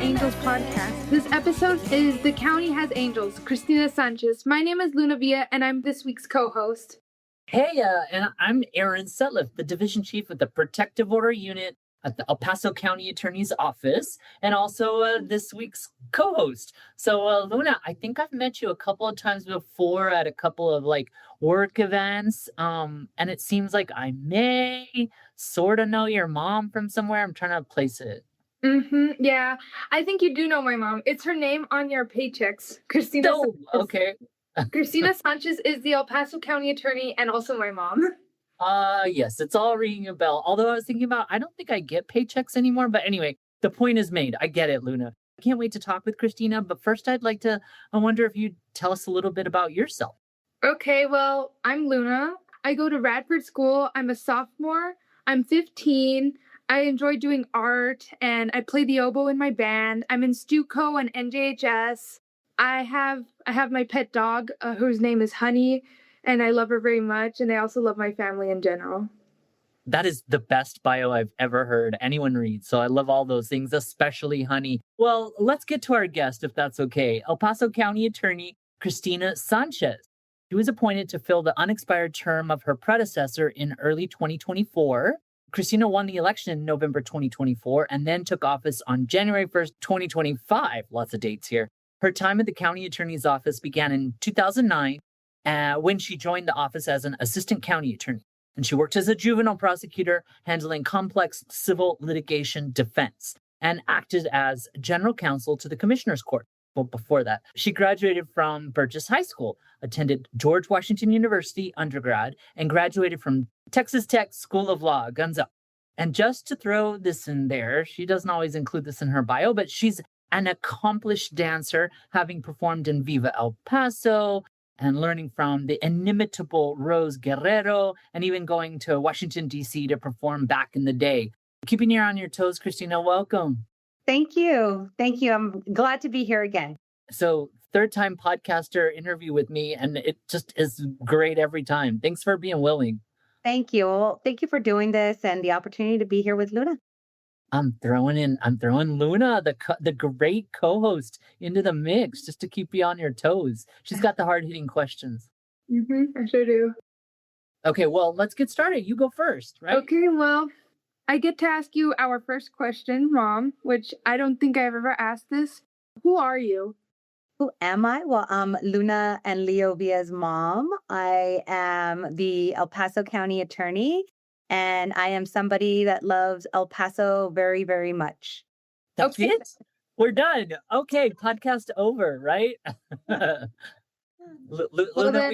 Angels podcast. This episode is The County Has Angels, Christina Sanchez. My name is Luna Villa, and I'm this week's co-host. Hey, and I'm Aaron Sutliff, the Division Chief of the Protective Order Unit at the El Paso County Attorney's Office, and also this week's co-host. So, Luna, I think I've met you a couple of times before at a couple of work events, and it seems like I may sort of know your mom from somewhere. I'm trying to place it. Yeah, I think you do know my mom. It's her name on your paychecks, Christina. Oh, okay. Christina Sanchez is the El Paso County Attorney and also my mom. Yes, it's all ringing a bell. Although I was thinking about, I don't think I get paychecks anymore. But anyway, the point is made. I get it, Luna. I can't wait to talk with Christina. But first, I wonder if you'd tell us a little bit about yourself. Okay, well, I'm Luna. I go to Radford School. I'm a sophomore. I'm 15. I enjoy doing art, and I play the oboe in my band. I'm in StuCo and NJHS. I have my pet dog, whose name is Honey, and I love her very much, and I also love my family in general. That is the best bio I've ever heard anyone read, so I love all those things, especially Honey. Well, let's get to our guest, if that's okay. El Paso County Attorney Christina Sanchez. She was appointed to fill the unexpired term of her predecessor in early 2024. Christina won the election in November 2024 and then took office on January 1st, 2025. Lots of dates here. Her time at the county attorney's office began in 2009 when she joined the office as an assistant county attorney. And she worked as a juvenile prosecutor handling complex civil litigation defense and acted as general counsel to the commissioner's court. Well, before that, she graduated from Burgess High School, attended George Washington University undergrad, and graduated from Texas Tech School of Law, guns up. And just to throw this in there, she doesn't always include this in her bio, but she's an accomplished dancer, having performed in Viva El Paso and learning from the inimitable Rose Guerrero, and even going to Washington, D.C. to perform back in the day. Keeping you on your toes, Christina, welcome. Thank you. Thank you. I'm glad to be here again. So, third-time podcaster interview with me, and it just is great every time. Thanks for being willing. Thank you. Well, thank you for doing this and the opportunity to be here with Luna. I'm throwing Luna, the great co-host, into the mix just to keep you on your toes. She's got the hard-hitting questions. I sure do. Okay, well, let's get started. You go first, right? Okay, well, I get to ask you our first question, Mom, which I don't think I've ever asked this. Who are you? Who am I? Well, I'm Luna and Leo Villa's mom. I am the El Paso County Attorney, and I am somebody that loves El Paso very, very much. That's it? We're done. Okay, podcast over, right? Luna,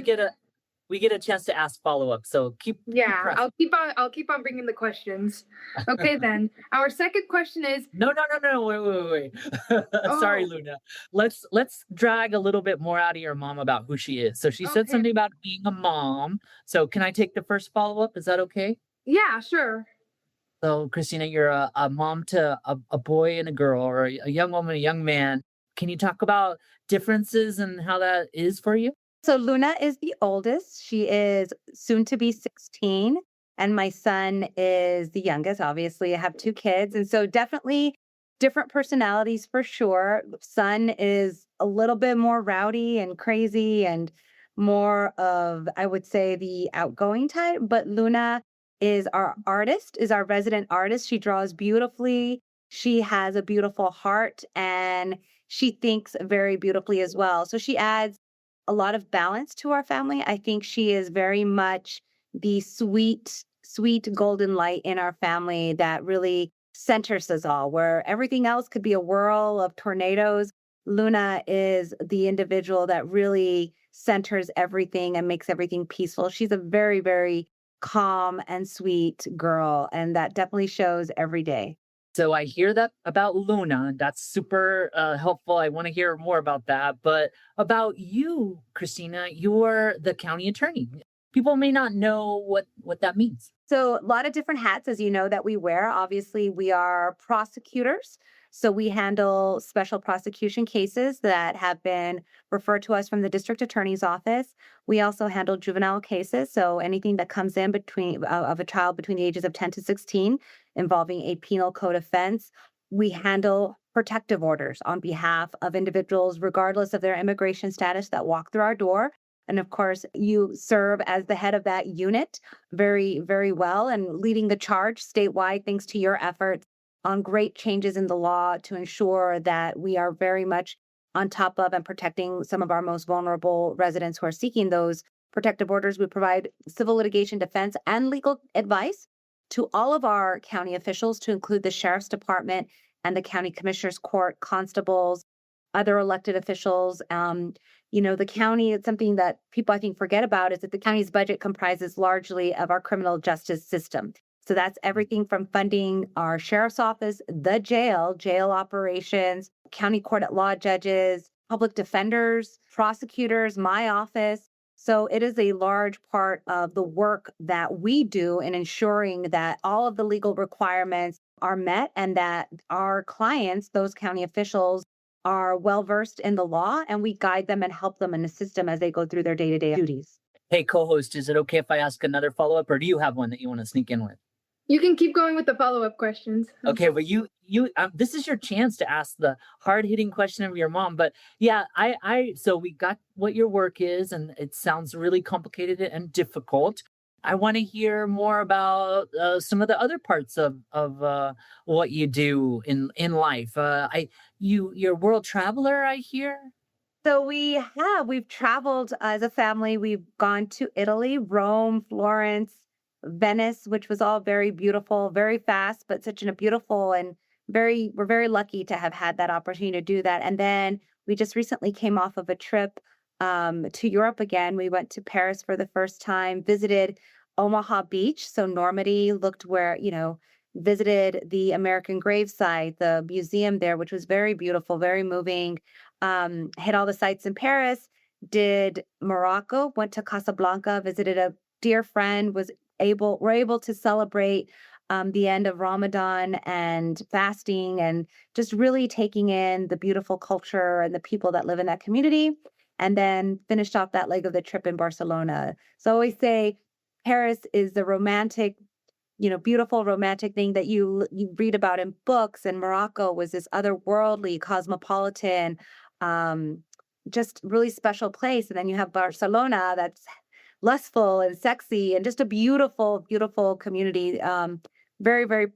we get a chance to ask follow-up, so keep I'll keep on bringing the questions. Okay, then. Our second question is... No, wait. Sorry, Luna. Let's drag a little bit more out of your mom about who she is. So she said something about being a mom. So can I take the first follow-up? Is that okay? Yeah, sure. So, Christina, you're a mom to a boy and a girl, or a young woman, a young man. Can you talk about differences and how that is for you? So Luna is the oldest. She is soon to be 16, and my son is the youngest. Obviously, I have two kids, and so definitely different personalities for sure. Son is a little bit more rowdy and crazy and more of, I would say, the outgoing type, but Luna is our artist, is our resident artist. She draws beautifully. She has a beautiful heart, and she thinks very beautifully as well. So she adds a lot of balance to our family. I think she is very much the sweet golden light in our family that really centers us all. Where everything else could be a whirl of tornadoes, Luna is the individual that really centers everything and makes everything peaceful. She's a very, very calm and sweet girl, and that definitely shows every day. So I hear that about Luna. That's super helpful. I want to hear more about that. But about you, Christina, you're the county attorney. People may not know what that means. So a lot of different hats, as you know, that we wear. Obviously, we are prosecutors. So we handle special prosecution cases that have been referred to us from the district attorney's office. We also handle juvenile cases. So anything that comes in between of a child between the ages of 10 to 16 involving a penal code offense. We handle protective orders on behalf of individuals, regardless of their immigration status, that walk through our door. And of course, you serve as the head of that unit very, very well and leading the charge statewide, thanks to your efforts on great changes in the law to ensure that we are very much on top of and protecting some of our most vulnerable residents who are seeking those protective orders. We provide civil litigation defense and legal advice to all of our county officials, to include the sheriff's department and the county commissioner's court, constables, other elected officials. The county, it's something that people I think forget about, is that the county's budget comprises largely of our criminal justice system. So that's everything from funding our sheriff's office, the jail operations, county court at law judges, public defenders, prosecutors, my office. So it is a large part of the work that we do in ensuring that all of the legal requirements are met and that our clients, those county officials, are well-versed in the law, and we guide them and help them and assist them as they go through their day-to-day duties. Hey, co-host, is it okay if I ask another follow-up, or do you have one that you want to sneak in with? You can keep going with the follow-up questions. Okay, well, this is your chance to ask the hard-hitting question of your mom. But yeah, so we got what your work is, and it sounds really complicated and difficult. I want to hear more about some of the other parts of what you do in life. You're a world traveler, I hear. So we've traveled as a family. We've gone to Italy, Rome, Florence, Venice, which was all very beautiful, very fast, but such a beautiful and we're very lucky to have had that opportunity to do that. And then we just recently came off of a trip to Europe again. We went to Paris for the first time, visited Omaha Beach. So Normandy, visited the American gravesite, the museum there, which was very beautiful, very moving. Hit all the sites in Paris, did Morocco, went to Casablanca, visited a dear friend, were able to celebrate the end of Ramadan and fasting and just really taking in the beautiful culture and the people that live in that community, and then finished off that leg of the trip in Barcelona. So I always say Paris is the romantic, beautiful romantic thing that you read about in books, and Morocco was this otherworldly, cosmopolitan, just really special place. And then you have Barcelona that's lustful and sexy and just a beautiful, beautiful community. Very, very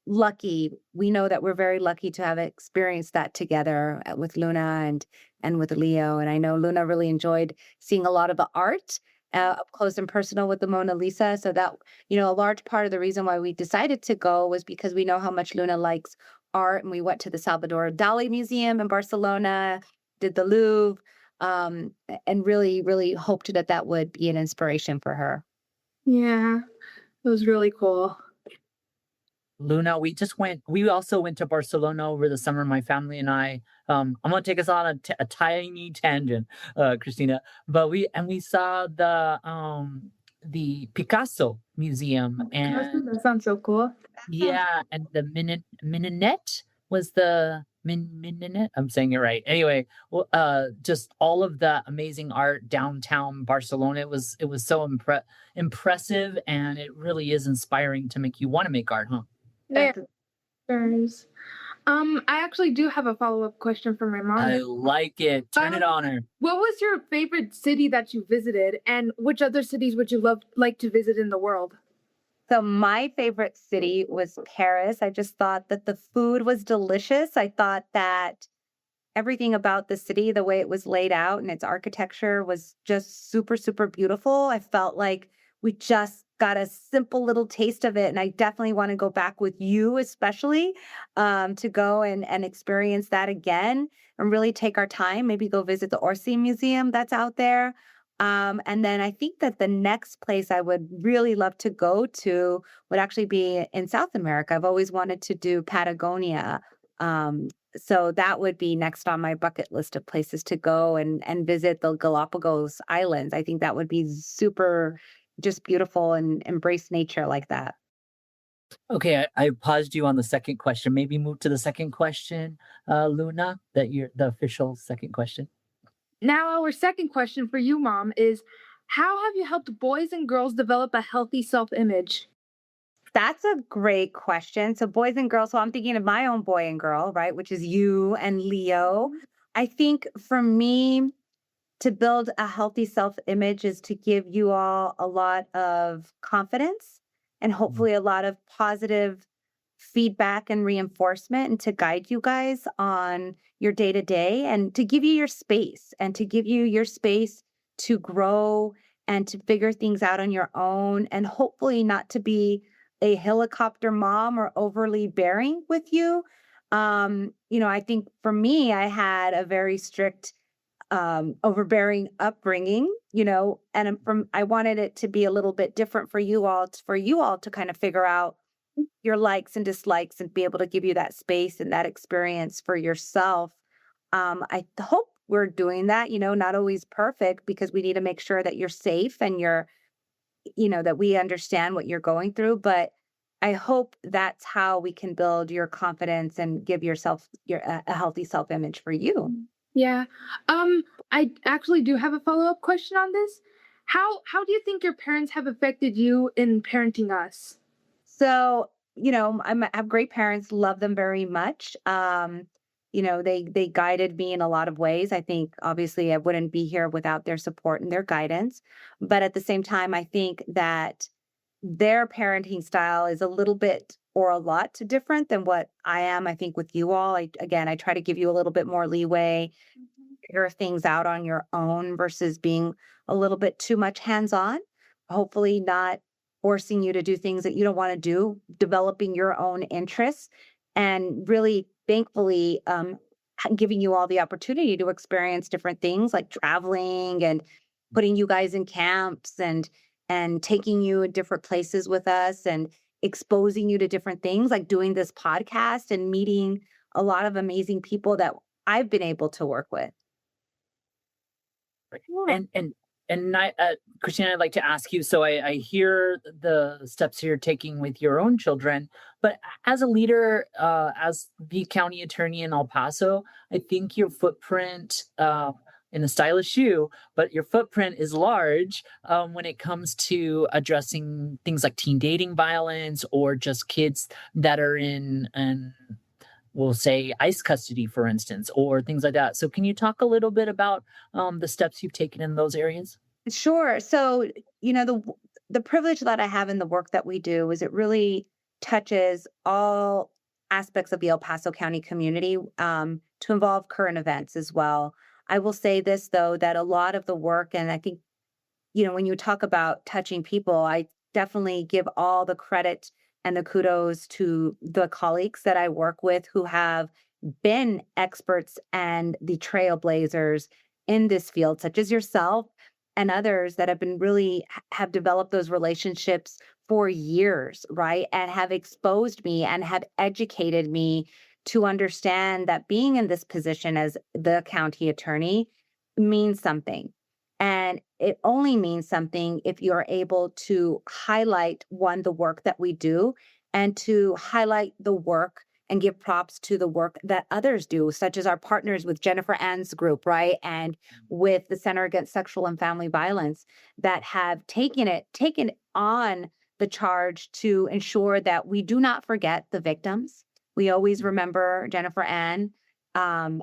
lucky. We know that we're very lucky to have experienced that together with Luna and with Leo. And I know Luna really enjoyed seeing a lot of the art up close and personal with the Mona Lisa. So that, a large part of the reason why we decided to go was because we know how much Luna likes art. And we went to the Salvador Dali Museum in Barcelona, did the Louvre, and really, really hoped that would be an inspiration for her. Yeah, it was really cool. Luna, we also went to Barcelona over the summer, my family and I. I'm going to take us on a tiny tangent, Christina, but we saw the Picasso Museum, and That sounds so cool. yeah, and the Minaret was the Minaret. I'm saying it right. Anyway, just all of the amazing art downtown Barcelona. It was so impressive, and it really is inspiring to make you want to make art, huh? Yeah. I actually do have a follow-up question for my mom. I like it. Turn it on her. What was your favorite city that you visited, and which other cities would you like to visit in the world? So my favorite city was Paris. I just thought that the food was delicious. I thought that everything about the city, the way it was laid out and its architecture, was just super, super beautiful. I felt like we just got a simple little taste of it. And I definitely want to go back with you, especially to go and experience that again and really take our time, maybe go visit the Orsay Museum that's out there. And then I think that the next place I would really love to go to would actually be in South America. I've always wanted to do Patagonia. So that would be next on my bucket list of places to go and visit the Galapagos Islands. I think that would be super just beautiful and embrace nature like that. Okay, I paused you on the second question. Maybe move to the second question, Luna, the official second question. Now, our second question for you, Mom, is how have you helped boys and girls develop a healthy self-image? That's a great question. So boys and girls, so I'm thinking of my own boy and girl, right? Which is you and Leo. I think for me, to build a healthy self-image is to give you all a lot of confidence and Mm, hopefully a lot of positive feedback and reinforcement and to guide you guys on your day to day and to give you your space and to give you your space to grow and to figure things out on your own and hopefully not to be a helicopter mom or overly bearing with you. I think for me, I had a very strict overbearing upbringing, and I wanted it to be a little bit different for you all to kind of figure out your likes and dislikes and be able to give you that space and that experience for yourself. I hope we're doing that, not always perfect because we need to make sure that you're safe and that we understand what you're going through. But I hope that's how we can build your confidence and give yourself a healthy self image for you. Yeah. I actually do have a follow-up question on this. How do you think your parents have affected you in parenting us? So, I have great parents, love them very much. They guided me in a lot of ways. I think obviously I wouldn't be here without their support and their guidance. But at the same time, I think that their parenting style is a little bit or a lot different than what I am. I think with you all, I try to give you a little bit more leeway, figure things out on your own versus being a little bit too much hands-on. Hopefully not forcing you to do things that you don't want to do, developing your own interests, and really thankfully giving you all the opportunity to experience different things like traveling and putting you guys in camps and taking you in different places with us and exposing you to different things like doing this podcast and meeting a lot of amazing people that I've been able to work with. right. Yeah. And Christina, I'd like to ask you. So I hear the steps you're taking with your own children, but as a leader, as the county attorney in El Paso, I think your footprint, in a stylish shoe, but your footprint is large when it comes to addressing things like teen dating violence or just kids that are in we'll say ICE custody, for instance, or things like that. So, can you talk a little bit about the steps you've taken in those areas? Sure. So, the privilege that I have in the work that we do is it really touches all aspects of the El Paso County community to involve current events as well. I will say this though, that a lot of the work, and I think when you talk about touching people, I definitely give all the credit and the kudos to the colleagues that I work with who have been experts and the trailblazers in this field, such as yourself and others that have been really have developed those relationships for years, right? And have exposed me and have educated me to understand that being in this position as the county attorney means something. And it only means something if you're able to highlight one, the work that we do, and to highlight the work and give props to the work that others do, such as our partners with Jennifer Ann's group, right? And with the Center Against Sexual and Family Violence that have taken on the charge to ensure that we do not forget the victims. We always remember Jennifer Ann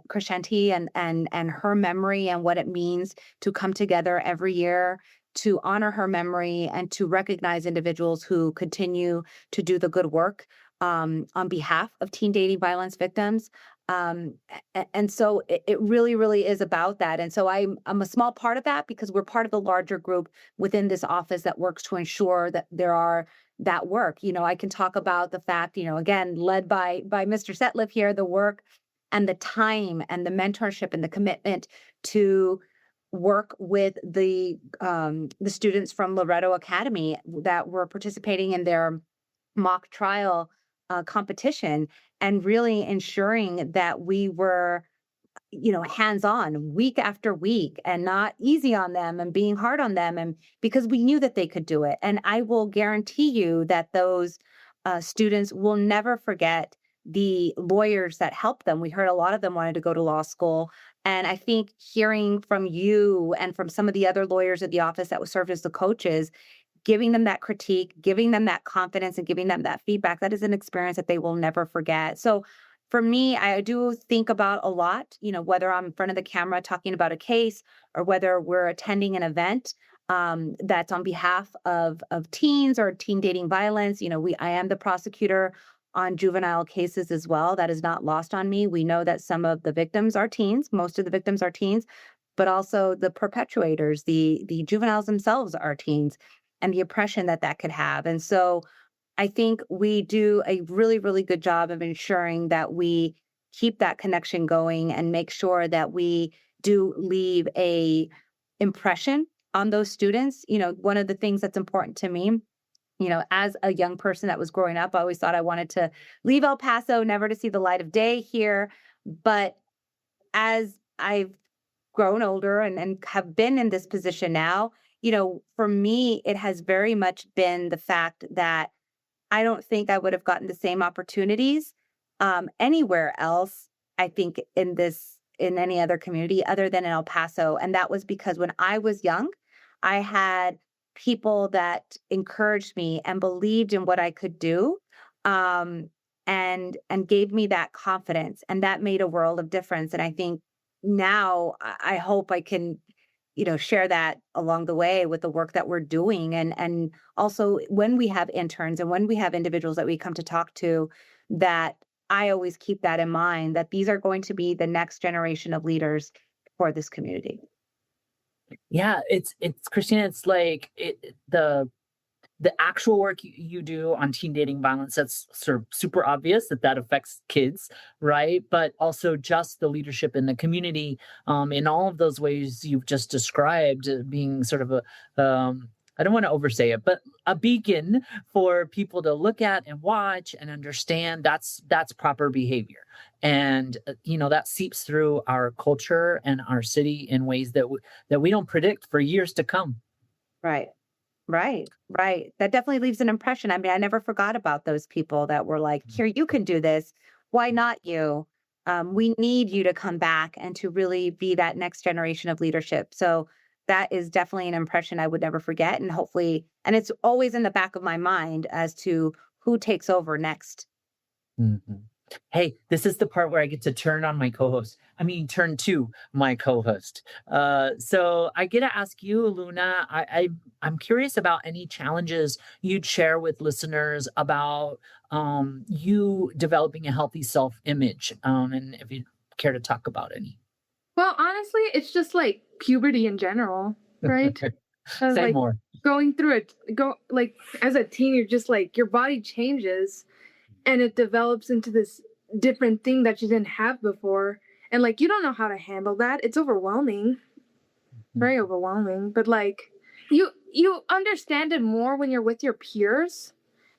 Crescenti and her memory and what it means to come together every year to honor her memory and to recognize individuals who continue to do the good work on behalf of teen dating violence victims. And so it really, really is about that. And so I'm a small part of that because we're part of the larger group within this office that works to ensure that there are that work. I can talk about the fact, again, led by Mr. Setliff here, the work and the time and the mentorship and the commitment to work with the students from Loretto Academy that were participating in their mock trial competition and really ensuring that we were hands-on week after week and not easy on them and being hard on them and because we knew that they could do it. And I will guarantee you that those students will never forget the lawyers that helped them. We heard a lot of them wanted to go to law school. And I think hearing from you and from some of the other lawyers at the office that served as the coaches giving them that critique, giving them that confidence, and giving them that feedback, that is an experience that they will never forget. So for me, I do think about a lot, whether I'm in front of the camera talking about a case or whether we're attending an event that's on behalf of teens or teen dating violence. I am the prosecutor on juvenile cases as well. That is not lost on me. We know that some of the victims are teens, most of the victims are teens, but also the perpetuators, the juveniles themselves are teens, and the oppression that could have. And so I think we do a really, really good job of ensuring that we keep that connection going and make sure that we do leave a impression on those students. One of the things that's important to me, as a young person that was growing up, I always thought I wanted to leave El Paso, never to see the light of day here. But as I've grown older and have been in this position now, for me, it has very much been the fact that I don't think I would have gotten the same opportunities anywhere else, I think, in any other community other than in El Paso. And that was because when I was young, I had people that encouraged me and believed in what I could do, and gave me that confidence. And that made a world of difference. And I think now I hope I can share that along the way with the work that we're doing. And also when we have interns and when we have individuals that we come to talk to, that I always keep that in mind, that these are going to be the next generation of leaders for this community. Yeah, it's Christina, it's like the actual work you do on teen dating violence, that's sort of super obvious that affects kids, right? But also just the leadership in the community, in all of those ways you've just described, being sort of I don't want to oversay it, but a beacon for people to look at and watch and understand that's proper behavior. And, that seeps through our culture and our city in ways that we don't predict for years to come. Right. Right. Right. That definitely leaves an impression. I mean, I never forgot about those people that were like, here, you can do this. Why not you? We need you to come back and to really be that next generation of leadership. So that is definitely an impression I would never forget. And hopefully, and it's always in the back of my mind as to who takes over next. Mm-hmm. Hey, this is the part where I get to turn to my co-host. So I get to ask you, Luna, I'm curious about any challenges you'd share with listeners about you developing a healthy self-image, and if you care to talk about any. Well, honestly, it's just like puberty in general, right? Say more. Going through it, as a teen, you're just like, your body changes and it develops into this different thing that you didn't have before. And like, you don't know how to handle that. It's overwhelming, very overwhelming. But like, you understand it more when you're with your peers.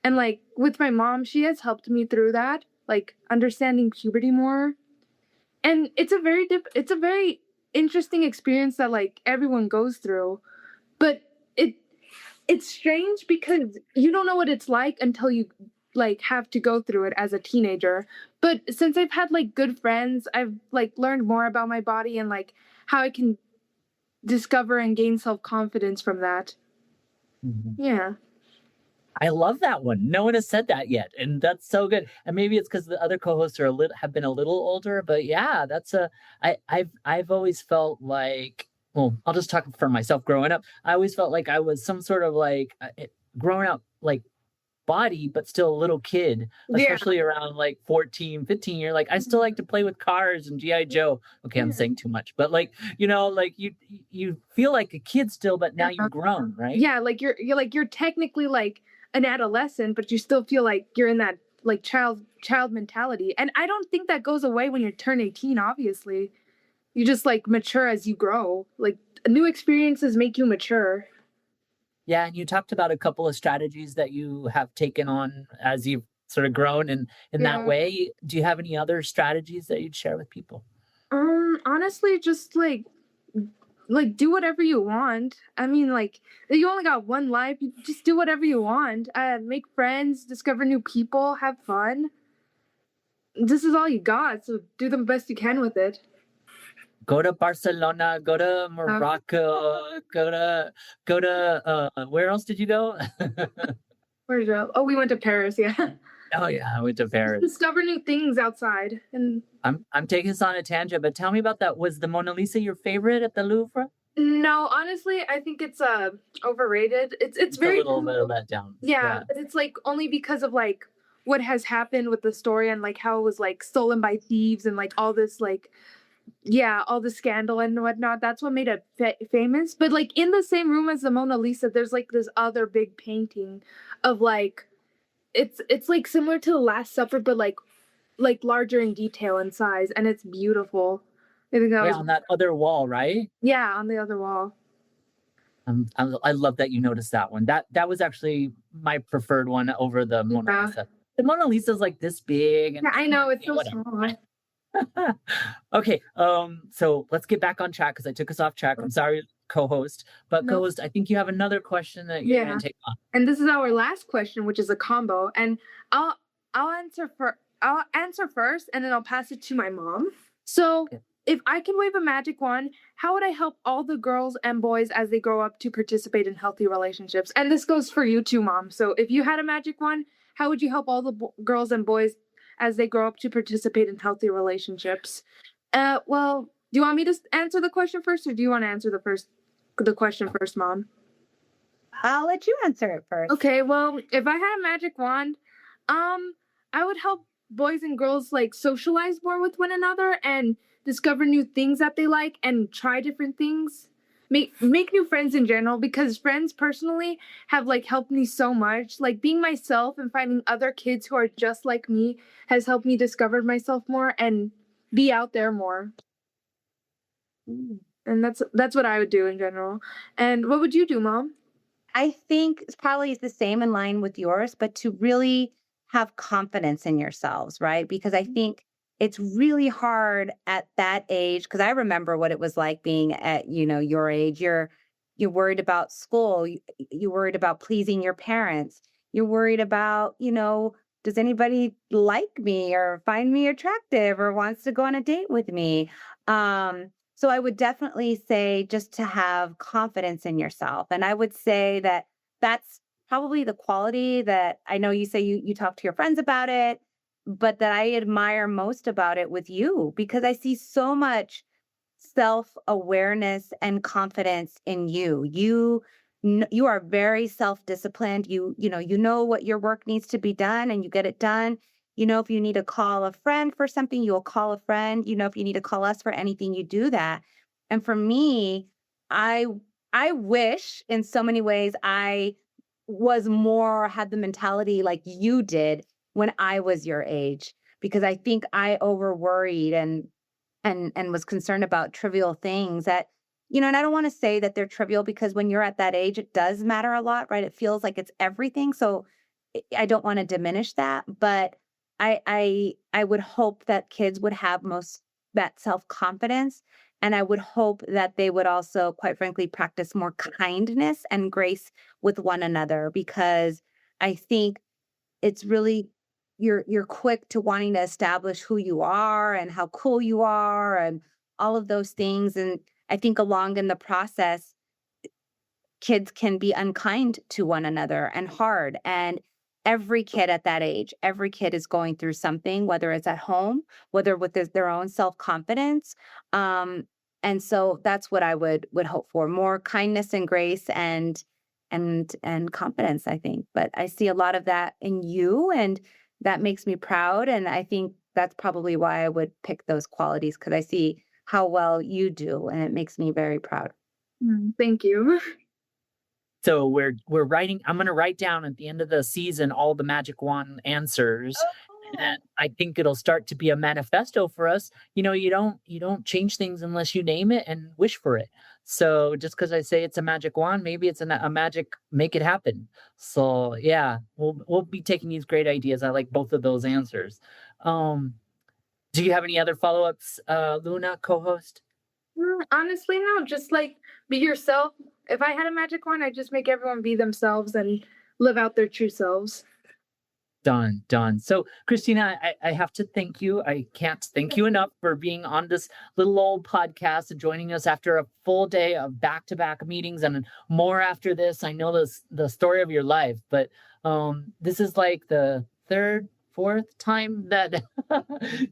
And like with my mom, she has helped me through that, like understanding puberty more. And it's a very interesting experience that like everyone goes through. But it's strange because you don't know what it's like until you like have to go through it as a teenager. But since I've had like good friends, I've like learned more about my body and like how I can discover and gain self-confidence from that. Mm-hmm. Yeah. I love that one. No one has said that yet, and that's so good. And maybe it's because the other co-hosts have been a little older, but yeah, I've always felt like, well, I'll just talk for myself. Growing up, I always felt like I was some sort of like growing up like body, but still a little kid, especially around like 14, 15. You're like, I still like to play with cars and G.I. Joe. Okay, I'm saying too much, but like, like you feel like a kid still, but now you've grown, right? Yeah, like you're technically like an adolescent, but you still feel like you're in that like child mentality. And I don't think that goes away when you turn 18, obviously. You just like mature as you grow. Like new experiences make you mature. Yeah, and you talked about a couple of strategies that you have taken on as you've sort of grown in that way. Do you have any other strategies that you'd share with people? Honestly, just like do whatever you want. I mean, like you only got one life. You just do whatever you want. Make friends, discover new people, have fun. This is all you got, so do the best you can with it. go to Barcelona, go to Morocco, go to where else did you go? Where'd you go? Oh, we went to Paris. Yeah. Oh yeah, I went to Just Paris. discover new things outside. And I'm taking this on a tangent, but tell me about that. Was the Mona Lisa your favorite at the Louvre? no, honestly, I think it's overrated. It's It's a very little bit of cool. letdown. Yeah, Yeah. but it's like only because of like what has happened with the story and like how it was like stolen by thieves and like all this like yeah, all the scandal and whatnot. That's what made it famous. But like in the same room as the Mona Lisa, there's like this other big painting of like it's like similar to the Last Supper, but like larger in detail and size, and it's beautiful. I think that Yeah, was on that other wall, right? yeah on the other wall. I love that you noticed that one. That was actually my preferred one over the Mona Yeah, Lisa. The Mona Lisa's like this big and yeah, I know it's yeah, so whatever. small. Okay, so let's get back on track because I took us off track. I'm sorry, co-host, but No, co-host, I think you have another question that you're gonna yeah, take on. and this is our last question, which is a combo, and I'll I'll answer first, and then I'll pass it to my mom. So, Okay. if I can wave a magic wand, how would I help all the girls and boys as they grow up to participate in healthy relationships? And this goes for you too, mom. So, if you had a magic wand, how would you help all the girls and boys as they grow up to participate in healthy relationships? Well, do you want me to answer the question first, or do you want to answer the question first, mom? I'll let you answer it first. Okay, well, if I had a magic wand, I would help boys and girls like socialize more with one another and discover new things that they like and try different things. Make new friends in general because friends personally have like helped me so much. Like being myself and finding other kids who are just like me has helped me discover myself more and be out there more. And that's what I would do in general. And what would you do, mom? I think it's probably the same in line with yours, but to really have confidence in yourselves, right? Because I think it's really hard at that age. Because I remember what it was like being at, your age. You're worried about school. You're worried about pleasing your parents. You're worried about, does anybody like me or find me attractive or wants to go on a date with me? So I would definitely say just to have confidence in yourself. And I would say that that's probably the quality that I know you say you talk to your friends about it, but that I admire most about it with you because I see so much self-awareness and confidence in you. You are very self-disciplined. You know what your work needs to be done and you get it done. If you need to call a friend for something, you'll call a friend. If you need to call us for anything, you do that. And for me, I I wish in so many ways I was more had the mentality like you did when I was your age because I think I over worried and was concerned about trivial things that and I don't want to say that they're trivial because when you're at that age it does matter a lot, right? It feels like it's everything. So I don't want to diminish that, but I would hope that kids would have most that self-confidence and I would hope that they would also quite frankly practice more kindness and grace with one another because I think it's really you're quick to wanting to establish who you are and how cool you are and all of those things and I think along in the process kids can be unkind to one another and hard and every kid at that age every kid is going through something whether it's at home whether with their own self-confidence um and so that's what I would hope for more kindness and grace and confidence I think but I see a lot of that in you and that makes me proud and I think that's probably why I would pick those qualities because I see how well you do and it makes me very proud. Thank you. So we're writing. I'm gonna write down at the end of the season all the magic wand answers, and I think it'll start to be a manifesto for us. You don't change things unless you name it and wish for it. So just because I say it's a magic wand, maybe it's a magic make it happen. So yeah, we'll be taking these great ideas. I like both of those answers. Um, do you have any other follow ups, Luna, co-host? Honestly, no, just like be yourself. If I had a magic wand, I'd just make everyone be themselves and live out their true selves. Done. So, Christina, I have to thank you. I can't thank you enough for being on this little old podcast and joining us after a full day of back-to-back meetings and more after this. I know the story of your life, but this is like the third, fourth time that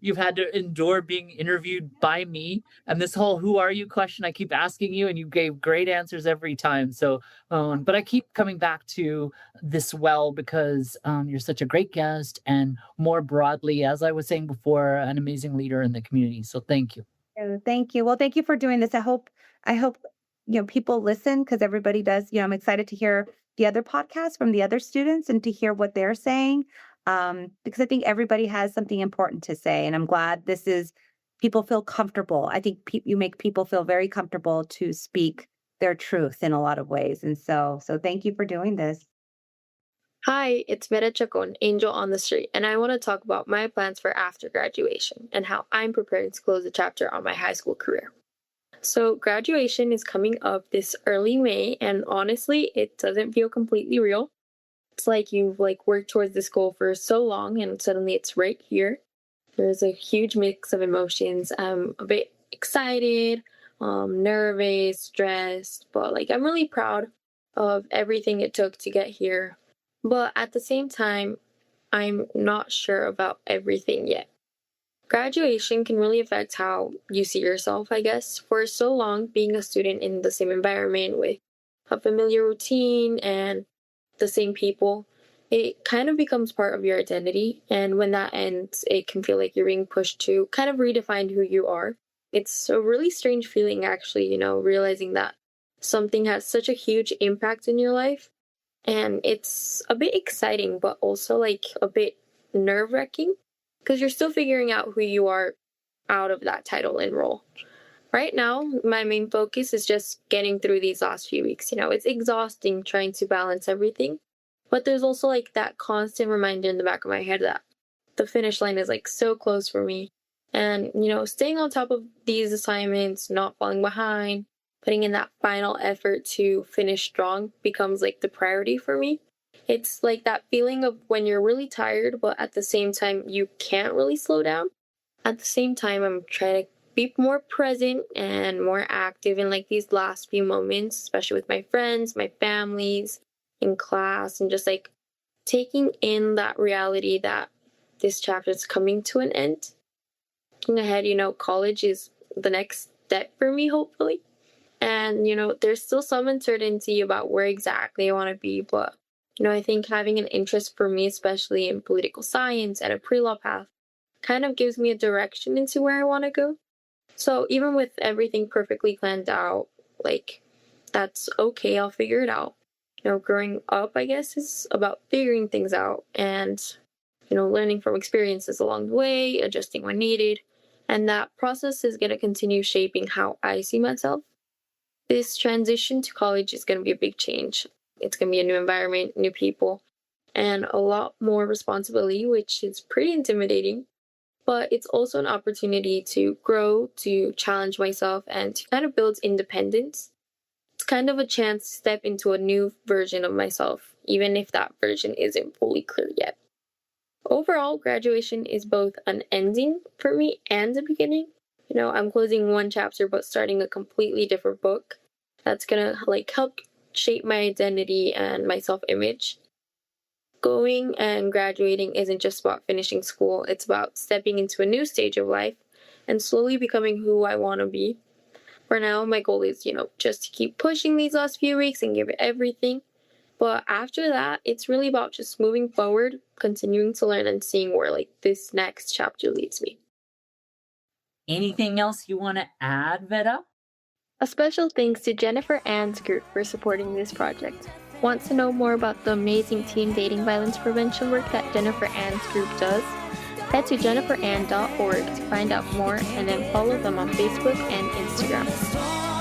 you've had to endure being interviewed by me. And this whole "who are you" question I keep asking you, and you gave great answers every time. So, but I keep coming back to this because you're such a great guest, and more broadly, as I was saying before, an amazing leader in the community. So thank you. Thank you. Well, thank you for doing this. I hope people listen because everybody does. I'm excited to hear the other podcasts from the other students and to hear what they're saying. Because I think everybody has something important to say, and I'm glad people feel comfortable. I think you make people feel very comfortable to speak their truth in a lot of ways. And so thank you for doing this. Hi, it's Vera Chacon, Angel on the Street, and I want to talk about my plans for after graduation and how I'm preparing to close a chapter on my high school career. So graduation is coming up this early May, and honestly, it doesn't feel completely real. It's like you've worked towards this goal for so long and suddenly it's right here. There's a huge mix of emotions. I'm a bit excited, nervous, stressed, but I'm really proud of everything it took to get here. But at the same time, I'm not sure about everything yet. Graduation can really affect how you see yourself, I guess. For so long, being a student in the same environment with a familiar routine and the same people, it kind of becomes part of your identity. And when that ends, it can feel like you're being pushed to kind of redefine who you are. It's a really strange feeling, actually, realizing that something has such a huge impact in your life. And it's a bit exciting, but also a bit nerve-wracking because you're still figuring out who you are out of that title and role. Right now, my main focus is just getting through these last few weeks. It's exhausting trying to balance everything, but there's also that constant reminder in the back of my head that the finish line is so close for me. And, staying on top of these assignments, not falling behind, putting in that final effort to finish strong becomes the priority for me. It's that feeling of when you're really tired, but at the same time, you can't really slow down. At the same time, I'm trying to be more present and more active in these last few moments, especially with my friends, my families, in class, and just taking in that reality that this chapter is coming to an end. Looking ahead, college is the next step for me, hopefully. And, there's still some uncertainty about where exactly I want to be, but, I think having an interest for me, especially in political science and a pre-law path, kind of gives me a direction into where I want to go. So even with everything perfectly planned out, that's okay, I'll figure it out. Growing up, I guess, is about figuring things out and, learning from experiences along the way, adjusting when needed. And that process is going to continue shaping how I see myself. This transition to college is going to be a big change. It's going to be a new environment, new people, and a lot more responsibility, which is pretty intimidating. But it's also an opportunity to grow, to challenge myself, and to kind of build independence. It's kind of a chance to step into a new version of myself, even if that version isn't fully clear yet. Overall, graduation is both an ending for me and a beginning. I'm closing one chapter, but starting a completely different book that's going to help shape my identity and my self-image. Going and graduating isn't just about finishing school. It's about stepping into a new stage of life and slowly becoming who I want to be. For now, my goal is, just to keep pushing these last few weeks and give it everything. But after that, it's really about just moving forward, continuing to learn and seeing where this next chapter leads me. Anything else you want to add, Vera? A special thanks to Jennifer Ann's group for supporting this project. Want to know more about the amazing teen dating violence prevention work that Jennifer Ann's group does? Head to jenniferann.org to find out more and then follow them on Facebook and Instagram.